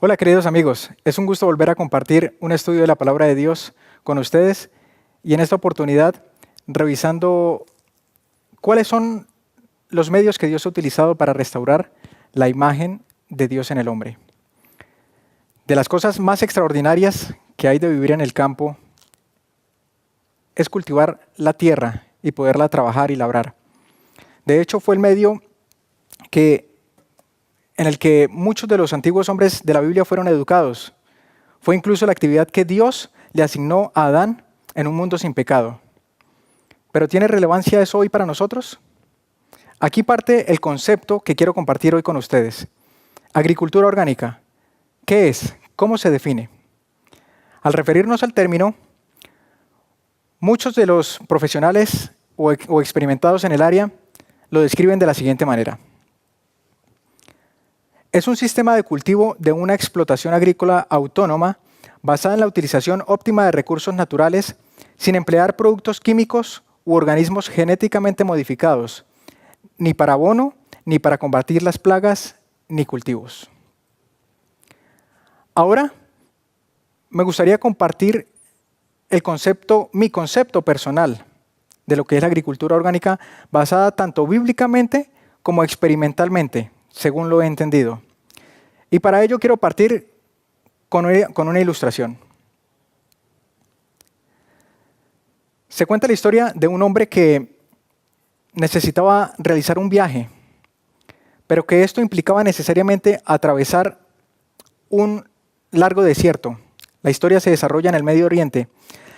Hola queridos amigos, es un gusto volver a compartir un estudio de la Palabra de Dios con ustedes y en esta oportunidad revisando cuáles son los medios que Dios ha utilizado para restaurar la imagen de Dios en el hombre. De las cosas más extraordinarias que hay de vivir en el campo es cultivar la tierra y poderla trabajar y labrar. De hecho, fue el medio en el que muchos de los antiguos hombres de la Biblia fueron educados. Fue incluso la actividad que Dios le asignó a Adán en un mundo sin pecado. ¿Pero tiene relevancia eso hoy para nosotros? Aquí parte el concepto que quiero compartir hoy con ustedes. Agricultura orgánica. ¿Qué es? ¿Cómo se define? Al referirnos al término, muchos de los profesionales o experimentados en el área lo describen de la siguiente manera. Es un sistema de cultivo de una explotación agrícola autónoma basada en la utilización óptima de recursos naturales sin emplear productos químicos u organismos genéticamente modificados, ni para abono, ni para combatir las plagas, ni cultivos. Ahora, me gustaría compartir mi concepto personal de lo que es la agricultura orgánica basada tanto bíblicamente como experimentalmente, según lo he entendido. Y para ello quiero partir con una ilustración. Se cuenta la historia de un hombre que necesitaba realizar un viaje, pero que esto implicaba necesariamente atravesar un largo desierto. La historia se desarrolla en el Medio Oriente.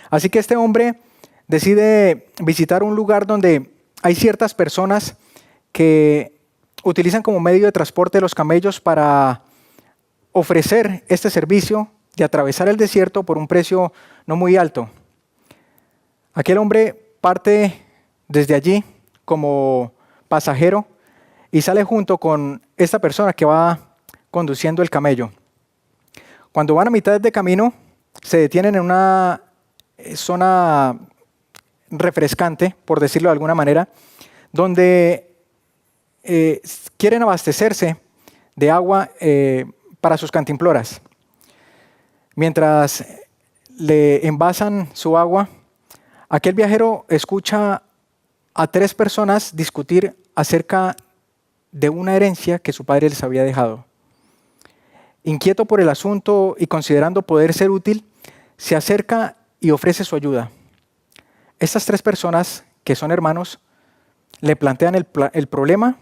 Así que este hombre decide visitar un lugar donde hay ciertas personas que utilizan como medio de transporte los camellos para ofrecer este servicio de atravesar el desierto por un precio no muy alto. Aquel hombre parte desde allí como pasajero y sale junto con esta persona que va conduciendo el camello. Cuando van a mitad de camino, se detienen en una zona refrescante, por decirlo de alguna manera, donde quieren abastecerse de agua para sus cantimploras. Mientras le envasan su agua, aquel viajero escucha a 3 personas discutir acerca de una herencia que su padre les había dejado. Inquieto por el asunto y considerando poder ser útil, se acerca y ofrece su ayuda. Estas 3 personas, que son hermanos, le plantean el problema,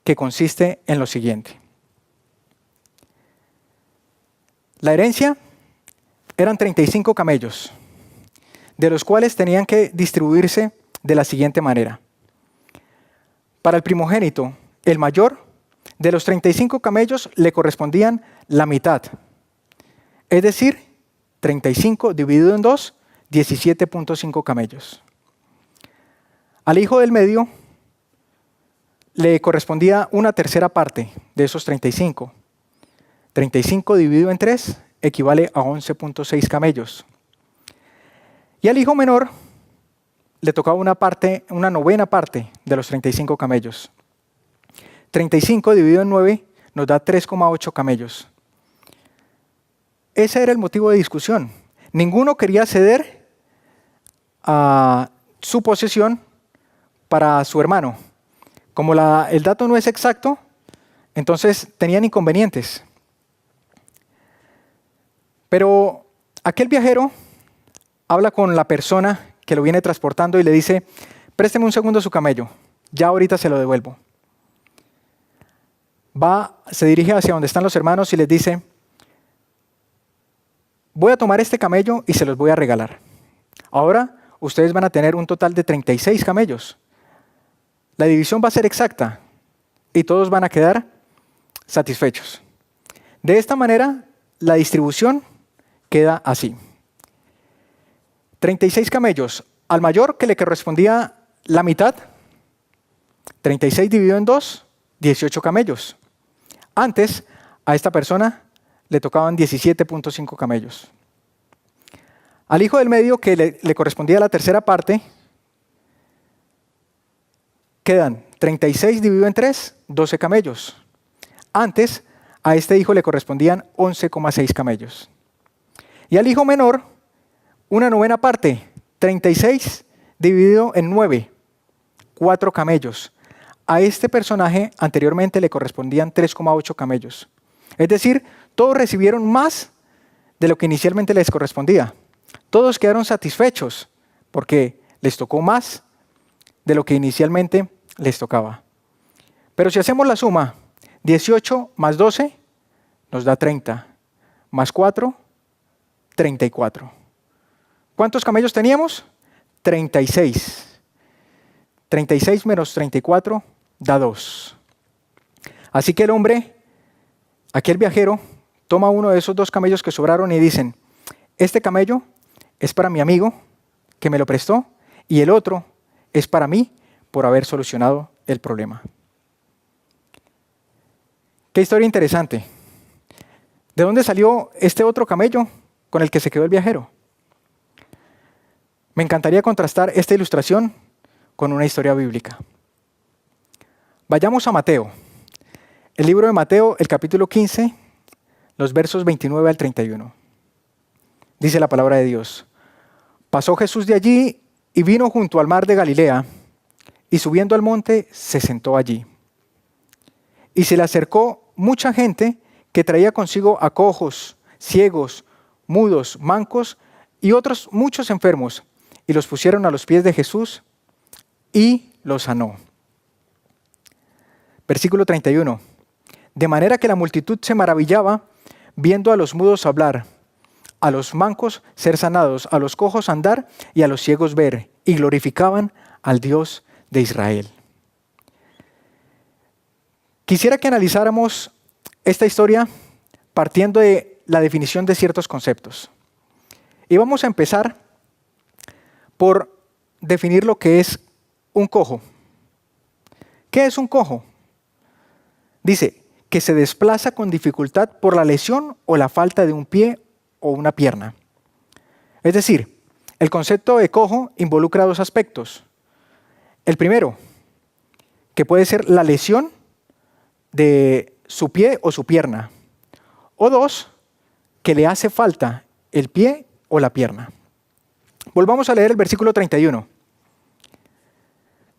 que consiste en lo siguiente. La herencia eran 35 camellos, de los cuales tenían que distribuirse de la siguiente manera. Para el primogénito, el mayor, de los 35 camellos le correspondían la mitad. Es decir, 35 dividido en 2, 17.5 camellos. Al hijo del medio le correspondía una tercera parte de esos 35. 35 dividido en 3 equivale a 11.6 camellos. Y al hijo menor le tocaba una novena parte de los 35 camellos. 35 dividido en 9 nos da 3,8 camellos. Ese era el motivo de discusión. Ninguno quería ceder a su posesión para su hermano. Como el dato no es exacto, entonces tenían inconvenientes. Pero aquel viajero habla con la persona que lo viene transportando y le dice: présteme un segundo su camello, ya ahorita se lo devuelvo. Se dirige hacia donde están los hermanos y les dice: voy a tomar este camello y se los voy a regalar. Ahora ustedes van a tener un total de 36 camellos. La división va a ser exacta y todos van a quedar satisfechos. De esta manera, la distribución queda así. 36 camellos, al mayor que le correspondía la mitad, 36 dividido en 2, 18 camellos. Antes, a esta persona le tocaban 17.5 camellos. Al hijo del medio, que le correspondía la tercera parte, quedan 36 dividido en 3, 12 camellos. Antes, A este hijo le correspondían 11,6 camellos. Y al hijo menor, una novena parte, 36 dividido en 9, 4 camellos. A este personaje anteriormente le correspondían 3,8 camellos. Es decir, todos recibieron más de lo que inicialmente les correspondía. Todos quedaron satisfechos porque les tocó más de lo que inicialmente les tocaba. Pero si hacemos la suma, 18 más 12 nos da 30, más 4, 34. ¿Cuántos camellos teníamos? 36. 36 menos 34 da 2. Así que el hombre, aquel viajero, toma uno de esos 2 camellos que sobraron y dicen, este camello es para mi amigo que me lo prestó y el otro es para mí por haber solucionado el problema. Qué historia interesante. ¿De dónde salió este otro camello con el que se quedó el viajero? Me encantaría contrastar esta ilustración con una historia bíblica. Vayamos a Mateo. El libro de Mateo, el capítulo 15, los versos 29 al 31. Dice la palabra de Dios. Pasó Jesús de allí y vino junto al mar de Galilea, y subiendo al monte se sentó allí. Y se le acercó mucha gente que traía consigo a cojos, ciegos, mudos, mancos y otros muchos enfermos, y los pusieron a los pies de Jesús y los sanó. Versículo 31. De manera que la multitud se maravillaba viendo a los mudos hablar, a los mancos ser sanados, a los cojos andar y a los ciegos ver, y glorificaban al Dios de Israel. Quisiera que analizáramos esta historia partiendo de la definición de ciertos conceptos. Y vamos a empezar por definir lo que es un cojo. ¿Qué es un cojo? Dice que se desplaza con dificultad por la lesión o la falta de un pie o una pierna. Es decir, el concepto de cojo involucra 2 aspectos. El primero, que puede ser la lesión de su pie o su pierna. O 2, que le hace falta el pie o la pierna. Volvamos a leer el versículo 31.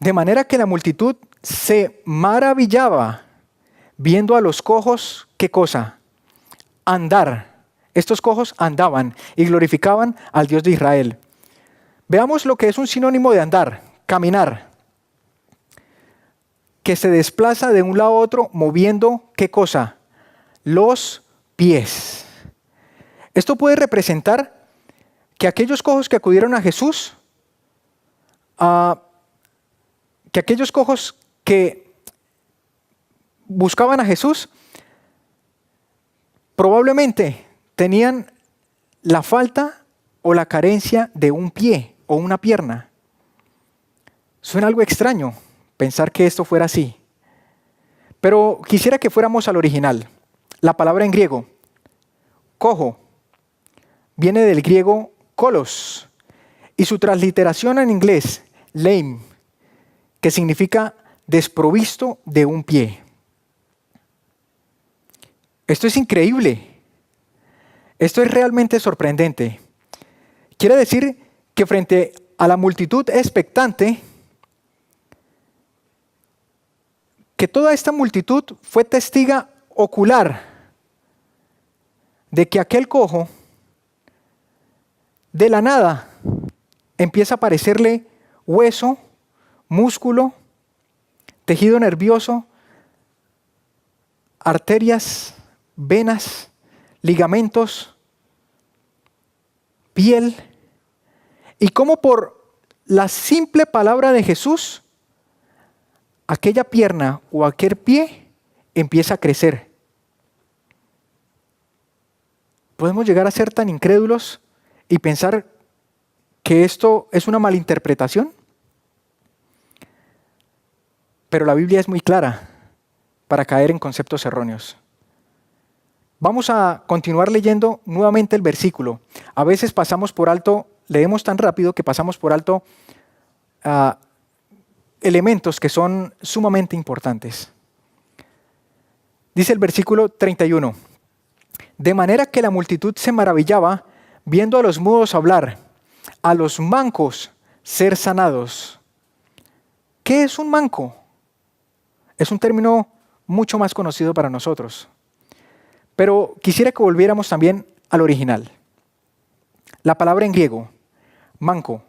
De manera que la multitud se maravillaba viendo a los cojos, ¿qué cosa? Andar. Estos cojos andaban y glorificaban al Dios de Israel. Veamos lo que es un sinónimo de andar, caminar. Que se desplaza de un lado a otro moviendo, ¿qué cosa? Los pies. Esto puede representar que aquellos cojos que acudieron a Jesús, que aquellos cojos que buscaban a Jesús, probablemente tenían la falta o la carencia de un pie o una pierna. Suena algo extraño pensar que esto fuera así. Pero quisiera que fuéramos al original. La palabra en griego, cojo, viene del griego kolos y su transliteración en inglés, lame, que significa desprovisto de un pie. Esto es increíble. Esto es realmente sorprendente. Quiere decir que frente a la multitud expectante, que toda esta multitud fue testiga ocular de que aquel cojo de la nada empieza a aparecerle hueso, músculo, tejido nervioso, arterias, venas, ligamentos, piel, y cómo por la simple palabra de Jesús, aquella pierna o aquel pie empieza a crecer. Podemos llegar a ser tan incrédulos y pensar que esto es una malinterpretación. Pero la Biblia es muy clara para caer en conceptos erróneos. Vamos a continuar leyendo nuevamente el versículo. A veces pasamos por alto, leemos tan rápido que pasamos por alto elementos que son sumamente importantes. Dice el versículo 31. De manera que la multitud se maravillaba viendo a los mudos hablar, a los mancos ser sanados. ¿Qué es un manco? Es un término mucho más conocido para nosotros. Pero quisiera que volviéramos también al original. La palabra en griego, manco,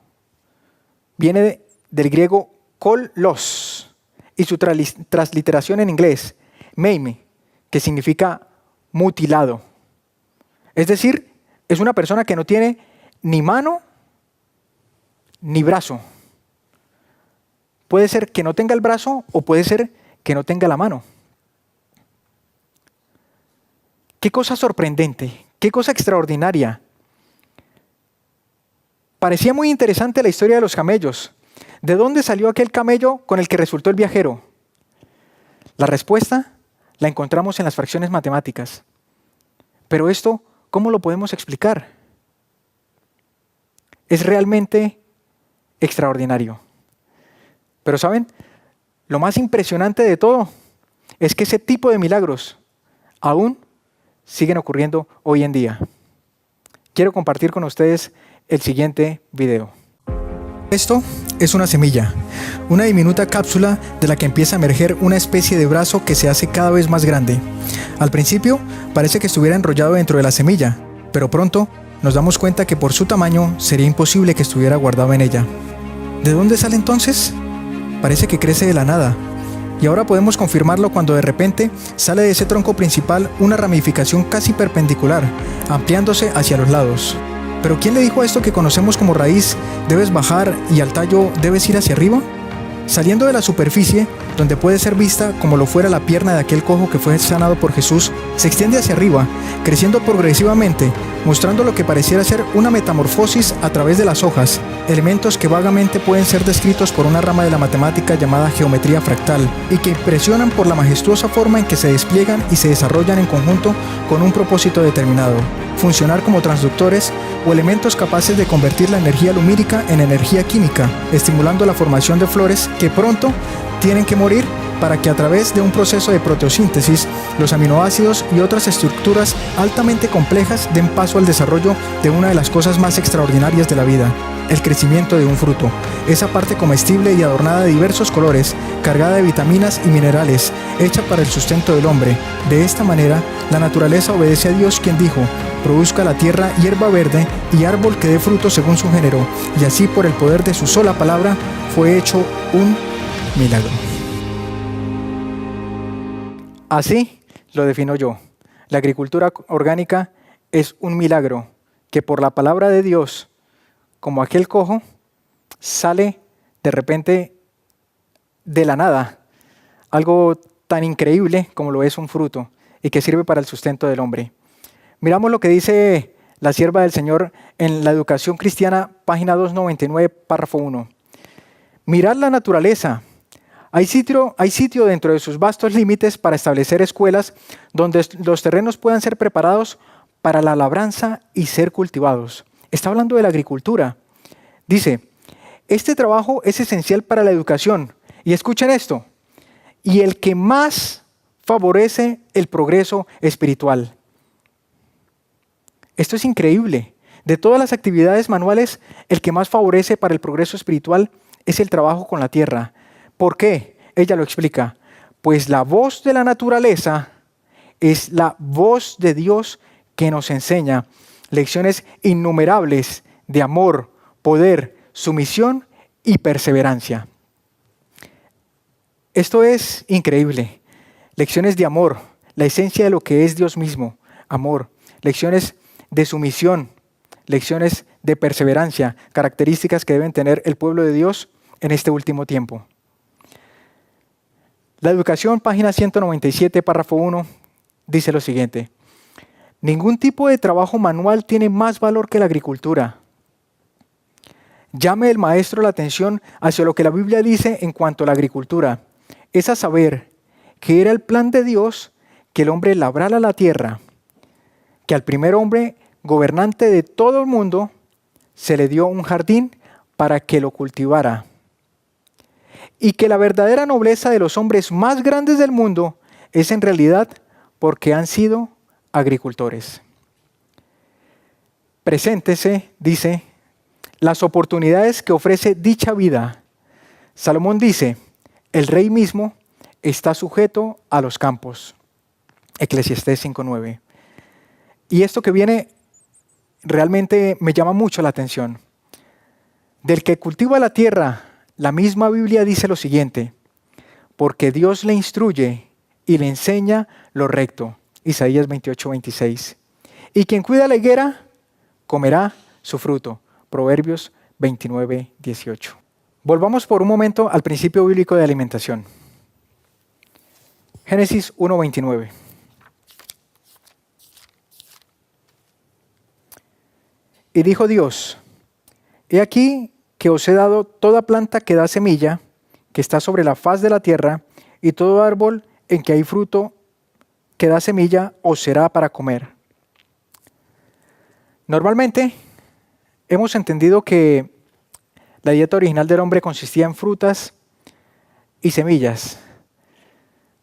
viene del griego kolos y su transliteración en inglés, maime, que significa mutilado. Es decir, es una persona que no tiene ni mano ni brazo. Puede ser que no tenga el brazo o puede ser que no tenga la mano. Qué cosa sorprendente, qué cosa extraordinaria. Parecía muy interesante la historia de los camellos. ¿De dónde salió aquel camello con el que resultó el viajero? La respuesta la encontramos en las fracciones matemáticas. Pero esto, ¿cómo lo podemos explicar? Es realmente extraordinario. Pero ¿saben? Lo más impresionante de todo es que ese tipo de milagros aún siguen ocurriendo hoy en día. Quiero compartir con ustedes el siguiente video. Esto es una semilla, una diminuta cápsula de la que empieza a emerger una especie de brazo que se hace cada vez más grande. Al principio parece que estuviera enrollado dentro de la semilla, pero pronto nos damos cuenta que por su tamaño sería imposible que estuviera guardado en ella. ¿De dónde sale entonces? Parece que crece de la nada. Y ahora podemos confirmarlo cuando de repente sale de ese tronco principal una ramificación casi perpendicular, ampliándose hacia los lados. ¿Pero quién le dijo a esto que conocemos como raíz debes bajar y al tallo debes ir hacia arriba? Saliendo de la superficie, donde puede ser vista como lo fuera la pierna de aquel cojo que fue sanado por Jesús, se extiende hacia arriba, creciendo progresivamente, mostrando lo que pareciera ser una metamorfosis a través de las hojas, elementos que vagamente pueden ser descritos por una rama de la matemática llamada geometría fractal, y que impresionan por la majestuosa forma en que se despliegan y se desarrollan en conjunto con un propósito determinado: funcionar como transductores o elementos capaces de convertir la energía lumínica en energía química, estimulando la formación de flores que pronto tienen que morir para que a través de un proceso de proteosíntesis, los aminoácidos y otras estructuras altamente complejas den paso al desarrollo de una de las cosas más extraordinarias de la vida: el crecimiento de un fruto, esa parte comestible y adornada de diversos colores, cargada de vitaminas y minerales, hecha para el sustento del hombre. De esta manera, la naturaleza obedece a Dios, quien dijo: produzca la tierra hierba verde y árbol que dé fruto según su género, y así por el poder de su sola palabra fue hecho un milagro. Así lo defino yo. La agricultura orgánica es un milagro que por la palabra de Dios, como aquel cojo, sale de repente de la nada, algo tan increíble como lo es un fruto y que sirve para el sustento del hombre. Miramos lo que dice la sierva del Señor en la Educación Cristiana, página 299, párrafo 1. Mirad la naturaleza. Hay sitio dentro de sus vastos límites para establecer escuelas donde los terrenos puedan ser preparados para la labranza y ser cultivados. Está hablando de la agricultura. Dice, este trabajo es esencial para la educación. Y escuchen esto, y el que más favorece el progreso espiritual. Esto es increíble. De todas las actividades manuales, el que más favorece para el progreso espiritual es el trabajo con la tierra. ¿Por qué? Ella lo explica. Pues la voz de la naturaleza es la voz de Dios que nos enseña lecciones innumerables de amor, poder, sumisión y perseverancia. Esto es increíble. Lecciones de amor, la esencia de lo que es Dios mismo, amor. Lecciones de sumisión, lecciones de perseverancia, características que deben tener el pueblo de Dios en este último tiempo. La Educación, página 197, párrafo 1, dice lo siguiente. Ningún tipo de trabajo manual tiene más valor que la agricultura. Llame el maestro la atención hacia lo que la Biblia dice en cuanto a la agricultura. Es a saber que era el plan de Dios que el hombre labrara la tierra, que al primer hombre gobernante de todo el mundo se le dio un jardín para que lo cultivara, y que la verdadera nobleza de los hombres más grandes del mundo es en realidad porque han sido agricultores. Preséntese, dice, las oportunidades que ofrece dicha vida. Salomón dice, el rey mismo está sujeto a los campos. Eclesiastés 5:9. Y esto que viene realmente me llama mucho la atención. Del que cultiva la tierra, la misma Biblia dice lo siguiente, porque Dios le instruye y le enseña lo recto. Isaías 28:26. Y quien cuida la higuera, comerá su fruto. Proverbios 29:18. Volvamos por un momento al principio bíblico de alimentación. Génesis 1:29. Y dijo Dios, he aquí que os he dado toda planta que da semilla, que está sobre la faz de la tierra, y todo árbol en que hay fruto que da semilla os será para comer. Normalmente hemos entendido que la dieta original del hombre consistía en frutas y semillas,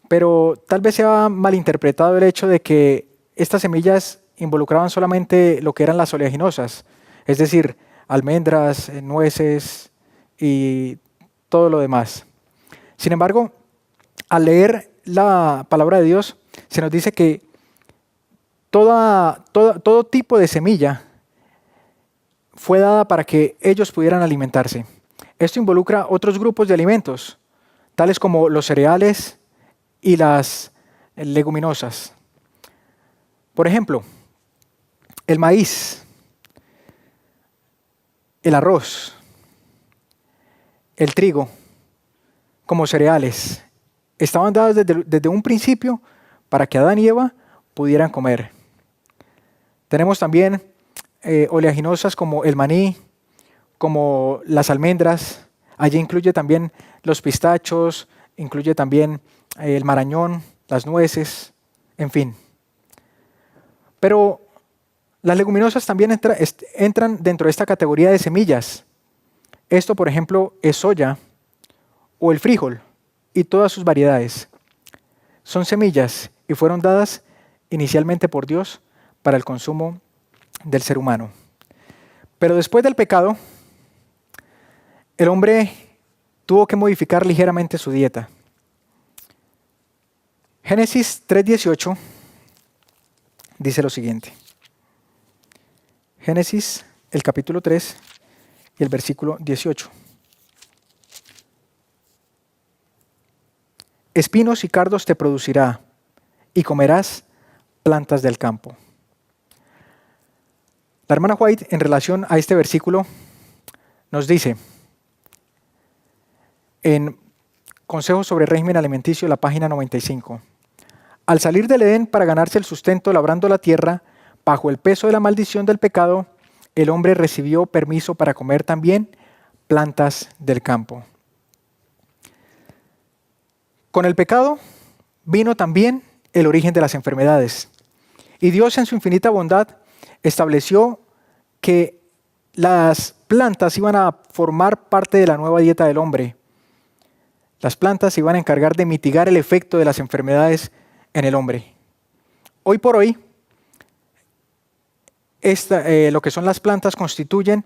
pero tal vez se ha malinterpretado el hecho de que estas semillas involucraban solamente lo que eran las oleaginosas, es decir, almendras, nueces y todo lo demás. Sin embargo, al leer la palabra de Dios, se nos dice que todo tipo de semilla fue dada para que ellos pudieran alimentarse. Esto involucra otros grupos de alimentos, tales como los cereales y las leguminosas. Por ejemplo, el maíz, el arroz, el trigo, como cereales, estaban dados desde un principio para que Adán y Eva pudieran comer. Tenemos también oleaginosas como el maní, como las almendras. Allí incluye también los pistachos, incluye también el marañón, las nueces, en fin. Pero las leguminosas también entran dentro de esta categoría de semillas. Esto, por ejemplo, es soya o el frijol y todas sus variedades. Son semillas y fueron dadas inicialmente por Dios para el consumo del ser humano. Pero después del pecado, el hombre tuvo que modificar ligeramente su dieta. Génesis 3:18 dice lo siguiente. Génesis, el capítulo 3 y el versículo 18. Espinos y cardos te producirá, y comerás plantas del campo. La hermana White, en relación a este versículo, nos dice, en Consejos sobre régimen alimenticio, la página 95, al salir del Edén para ganarse el sustento labrando la tierra, bajo el peso de la maldición del pecado, el hombre recibió permiso para comer también plantas del campo. Con el pecado vino también el origen de las enfermedades. Y Dios en su infinita bondad estableció que las plantas iban a formar parte de la nueva dieta del hombre. Las plantas se iban a encargar de mitigar el efecto de las enfermedades en el hombre. Hoy por hoy, lo que son las plantas constituyen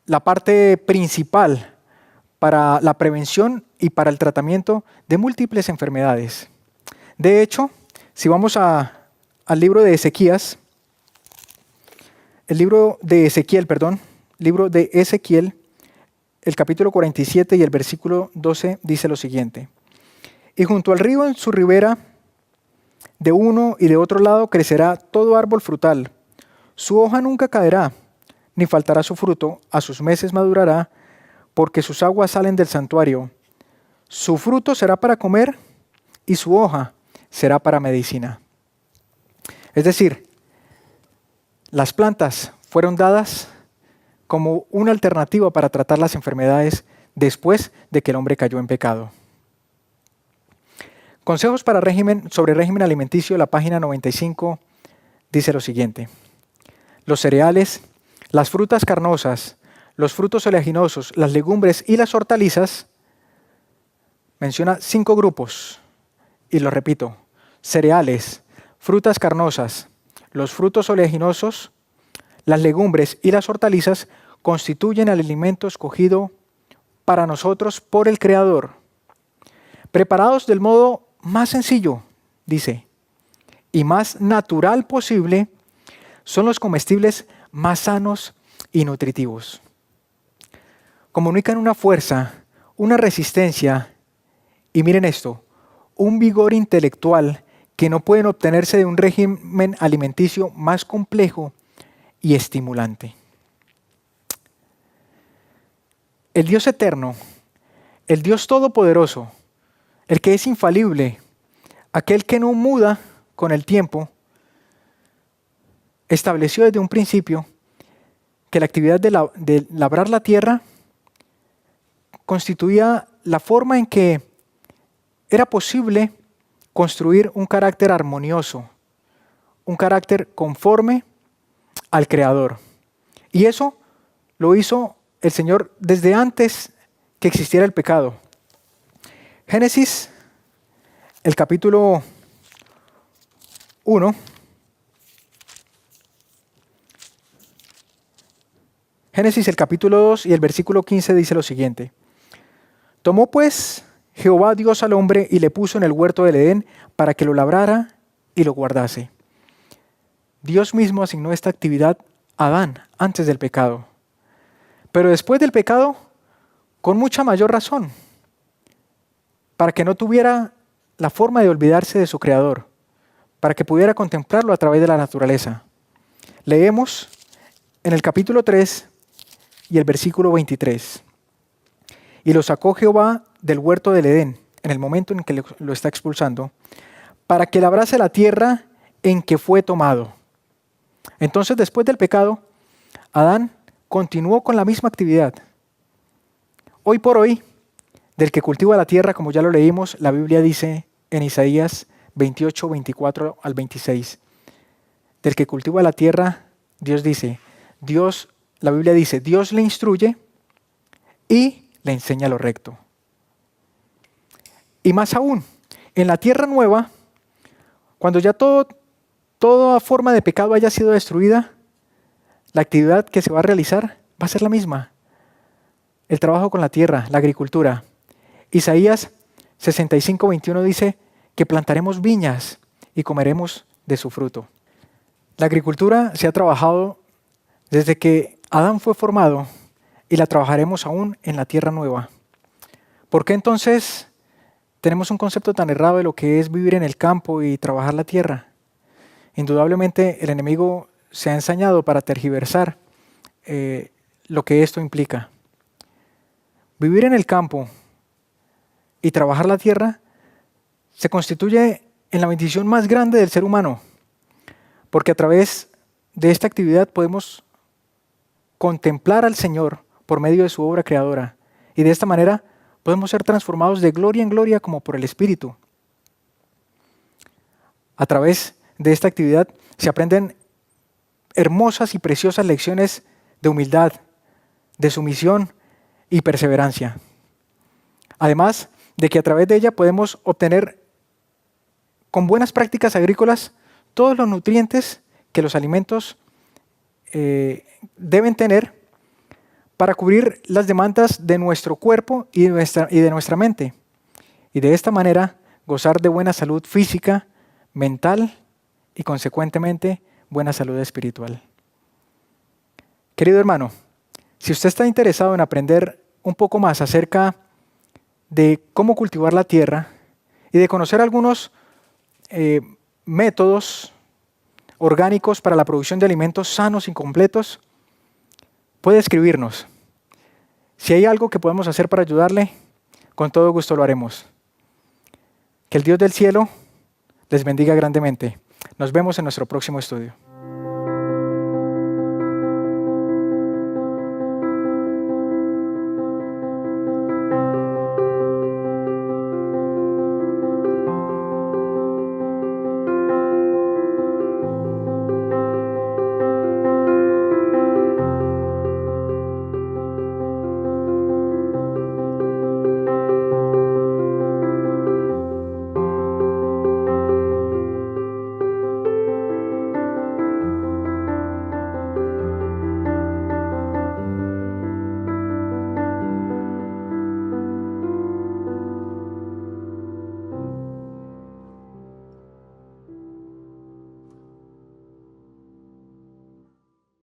la parte principal para la prevención y para el tratamiento de múltiples enfermedades. De hecho, si vamos al libro de Ezequiel, libro de Ezequiel, el capítulo 47 y el versículo 12 dice lo siguiente. Y junto al río en su ribera, de uno y de otro lado crecerá todo árbol frutal. Su hoja nunca caerá, ni faltará su fruto, a sus meses madurará, porque sus aguas salen del santuario. Su fruto será para comer y su hoja será para medicina. Es decir, las plantas fueron dadas como una alternativa para tratar las enfermedades después de que el hombre cayó en pecado. Consejos sobre régimen alimenticio, la página 95, dice lo siguiente. Los cereales, las frutas carnosas, los frutos oleaginosos, las legumbres y las hortalizas, menciona 5 grupos, y lo repito, cereales, frutas carnosas, los frutos oleaginosos, las legumbres y las hortalizas constituyen el alimento escogido para nosotros por el Creador, preparados del modo más sencillo, dice, y más natural posible, son los comestibles más sanos y nutritivos. Comunican una fuerza, una resistencia y miren esto, un vigor intelectual que no pueden obtenerse de un régimen alimenticio más complejo y estimulante. El Dios eterno, el Dios todopoderoso, el que es infalible, aquel que no muda con el tiempo, estableció desde un principio que la actividad de labrar la tierra constituía la forma en que era posible construir un carácter armonioso, un carácter conforme al Creador. Y eso lo hizo el Señor desde antes que existiera el pecado. Génesis, el capítulo 1. Génesis, el capítulo 2 y el versículo 15 dice lo siguiente. Tomó pues Jehová Dios al hombre y le puso en el huerto del Edén para que lo labrara y lo guardase. Dios mismo asignó esta actividad a Adán antes del pecado. Pero después del pecado, con mucha mayor razón, para que no tuviera la forma de olvidarse de su Creador, para que pudiera contemplarlo a través de la naturaleza. Leemos en el capítulo 3 y el versículo 23. Y lo sacó Jehová del huerto del Edén, en el momento en que lo está expulsando, para que labrase la tierra en que fue tomado. Entonces, después del pecado, Adán continuó con la misma actividad. Hoy por hoy, del que cultiva la tierra, como ya lo leímos, la Biblia dice en Isaías 28, 24 al 26. Del que cultiva la tierra, Dios dice, la Biblia dice, Dios le instruye y le enseña lo recto. Y más aún, en la tierra nueva, cuando ya toda forma de pecado haya sido destruida, la actividad que se va a realizar va a ser la misma. El trabajo con la tierra, la agricultura. Isaías 65, 21 dice que plantaremos viñas y comeremos de su fruto. La agricultura se ha trabajado desde que Adán fue formado y la trabajaremos aún en la tierra nueva. ¿Por qué entonces tenemos un concepto tan errado de lo que es vivir en el campo y trabajar la tierra? Indudablemente el enemigo se ha ensañado para tergiversar lo que esto implica. Vivir en el campo y trabajar la tierra se constituye en la bendición más grande del ser humano, porque a través de esta actividad podemos contemplar al Señor por medio de su obra creadora y de esta manera podemos ser transformados de gloria en gloria como por el Espíritu. A través de esta actividad se aprenden hermosas y preciosas lecciones de humildad, de sumisión y perseverancia. Además de que a través de ella podemos obtener con buenas prácticas agrícolas todos los nutrientes que los alimentos deben tener para cubrir las demandas de nuestro cuerpo y de nuestra mente. Y de esta manera gozar de buena salud física, mental y consecuentemente buena salud espiritual. Querido hermano, si usted está interesado en aprender un poco más acerca de cómo cultivar la tierra y de conocer algunos métodos orgánicos para la producción de alimentos sanos y completos, puede escribirnos. Si hay algo que podemos hacer para ayudarle, con todo gusto lo haremos. Que el Dios del cielo les bendiga grandemente. Nos vemos en nuestro próximo estudio.